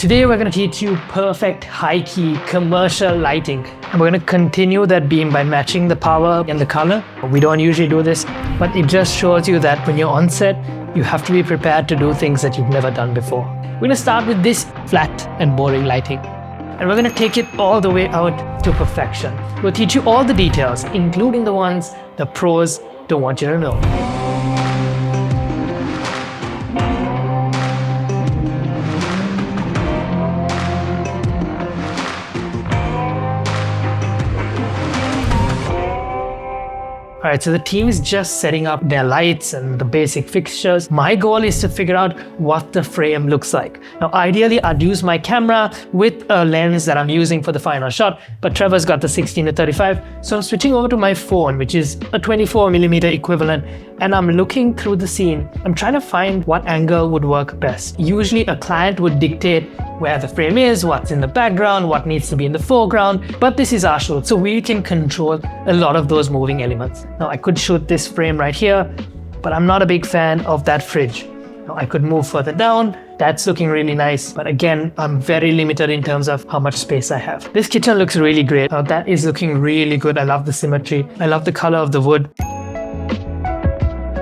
Today we're going to teach you perfect high-key commercial lighting. And we're going to continue that beam by matching the power and the color. We don't usually do this, but it just shows you that when you're on set, you have to be prepared to do things that you've never done before. We're going to start with this flat and boring lighting. And we're going to take it all the way out to perfection. We'll teach you all the details, including the ones the pros don't want you to know. Alright, so the team is just setting up their lights and the basic fixtures. My goal is to figure out what the frame looks like. Now, ideally, I'd use my camera with a lens that I'm using for the final shot, but Trevor's got the 16-35, so I'm switching over to my phone, which is a 24mm equivalent, and I'm looking through the scene. I'm trying to find what angle would work best. Usually, a client would dictate where the frame is, what's in the background, what needs to be in the foreground, but this is our shoot, so we can control a lot of those moving elements. Now, I could shoot this frame right here, but I'm not a big fan of that fridge. Now, I could move further down. That's looking really nice, but again, I'm very limited in terms of how much space I have. This kitchen looks really great. Now, that is looking really good. I love the symmetry. I love the color of the wood.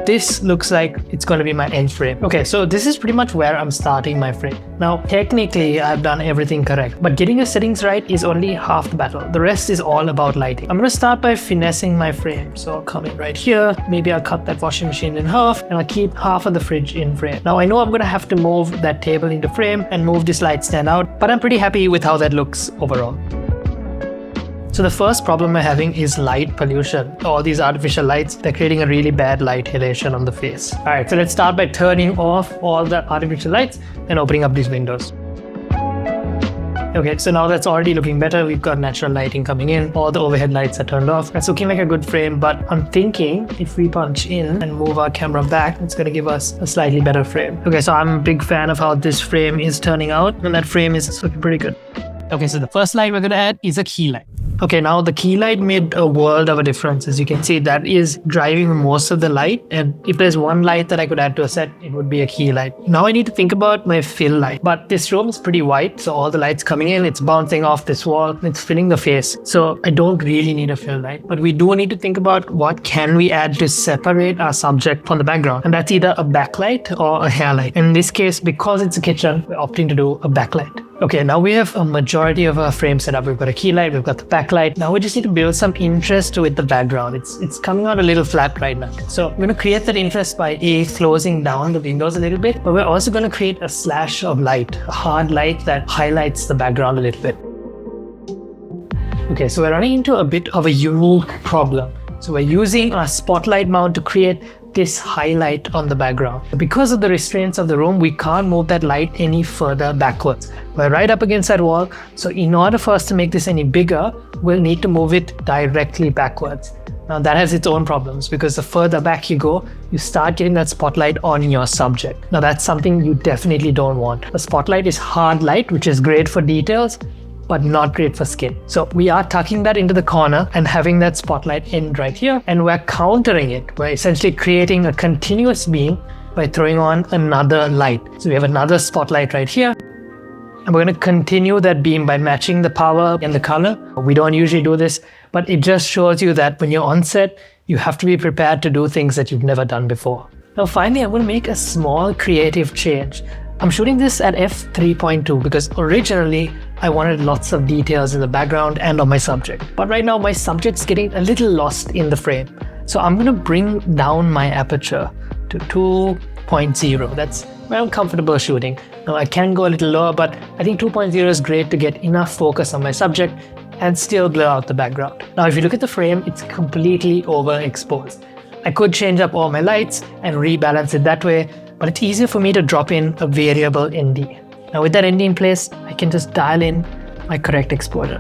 This looks like it's going to be my end frame. Okay, so this is pretty much where I'm starting my frame. Now, technically, I've done everything correct, but getting your settings right is only half the battle. The rest is all about lighting. I'm going to start by finessing my frame. So I'll come in right here. Maybe I'll cut that washing machine in half and I'll keep half of the fridge in frame. Now, I know I'm going to have to move that table into frame and move this light stand out, but I'm pretty happy with how that looks overall. So the first problem we're having is light pollution. All these artificial lights, they're creating a really bad light halation on the face. All right, so let's start by turning off all the artificial lights and opening up these windows. Okay, so now that's already looking better. We've got natural lighting coming in. All the overhead lights are turned off. That's looking like a good frame, but I'm thinking if we punch in and move our camera back, it's gonna give us a slightly better frame. Okay, so I'm a big fan of how this frame is turning out, and that frame is looking pretty good. Okay, so the first light we're gonna add is a key light. Okay, now the key light made a world of a difference. As you can see, that is driving most of the light. And if there's one light that I could add to a set, it would be a key light. Now I need to think about my fill light. But this room is pretty white, so all the light's coming in, it's bouncing off this wall, it's filling the face. So I don't really need a fill light. But we do need to think about what can we add to separate our subject from the background. And that's either a backlight or a hair light. In this case, because it's a kitchen, we're opting to do a backlight. Okay, now we have a majority of our frame set up. We've got a key light, we've got the backlight. Now we just need to build some interest with the background. It's coming out a little flat right now. So we're going to create that interest by closing down the windows a little bit, but we're also going to create a slash of light, a hard light that highlights the background a little bit. Okay, so we're running into a bit of a unique problem. So we're using our spotlight mount to create this highlight on the background. Because of the restraints of the room, we can't move that light any further backwards. We're right up against that wall, so in order for us to make this any bigger, we'll need to move it directly backwards. Now that has its own problems because the further back you go, you start getting that spotlight on your subject. Now that's something you definitely don't want. A spotlight is hard light, which is great for details, but not great for skin. So we are tucking that into the corner and having that spotlight end right here, and we're countering it. We're essentially creating a continuous beam by throwing on another light. So we have another spotlight right here, and we're going to continue that beam by matching the power and the color. We don't usually do this, but it just shows you that when you're on set, you have to be prepared to do things that you've never done before. Now finally, I'm going to make a small creative change. I'm shooting this at f3.2 because originally I wanted lots of details in the background and on my subject. But right now my subject's getting a little lost in the frame. So I'm going to bring down my aperture to 2.0. That's where I'm comfortable shooting. Now I can go a little lower, but I think 2.0 is great to get enough focus on my subject and still blur out the background. Now if you look at the frame, it's completely overexposed. I could change up all my lights and rebalance it that way, but it's easier for me to drop in a variable ND. Now with that ND in place, I can just dial in my correct exposure.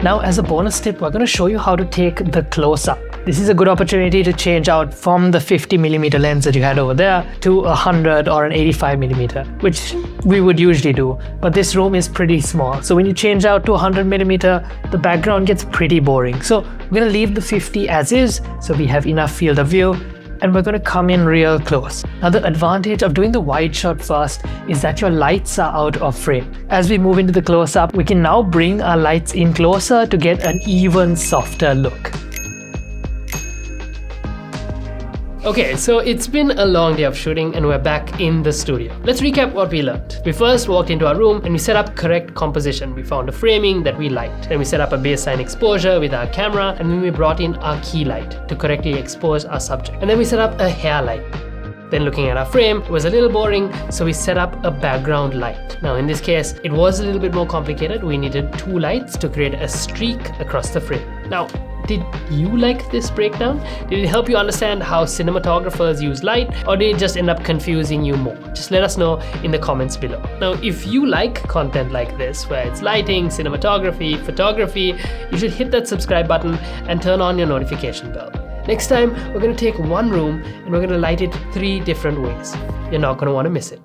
Now as a bonus tip, we're going to show you how to take the close-up. This is a good opportunity to change out from the 50mm lens that you had over there to a 100 or an 85mm, which we would usually do. But this room is pretty small. So when you change out to 100mm, the background gets pretty boring. So We're going to leave the 50 as is, so we have enough field of view, and we're going to come in real close. Now the advantage of doing the wide shot first is that your lights are out of frame. As we move into the close-up, we can now bring our lights in closer to get an even softer look. Okay, so it's been a long day of shooting and we're back in the studio. Let's recap what we learned. We first walked into our room and we set up correct composition. We found a framing that we liked. Then we set up a baseline exposure with our camera, and then we brought in our key light to correctly expose our subject. And then we set up a hair light. Then looking at our frame, it was a little boring, so we set up a background light. Now in this case, it was a little bit more complicated. We needed 2 lights to create a streak across the frame. Now, did you like this breakdown? Did it help you understand how cinematographers use light, or did it just end up confusing you more? Just let us know in the comments below. Now, if you like content like this, where it's lighting, cinematography, photography, you should hit that subscribe button and turn on your notification bell. Next time, we're going to take one room and we're going to light it 3 different ways. You're not going to want to miss it.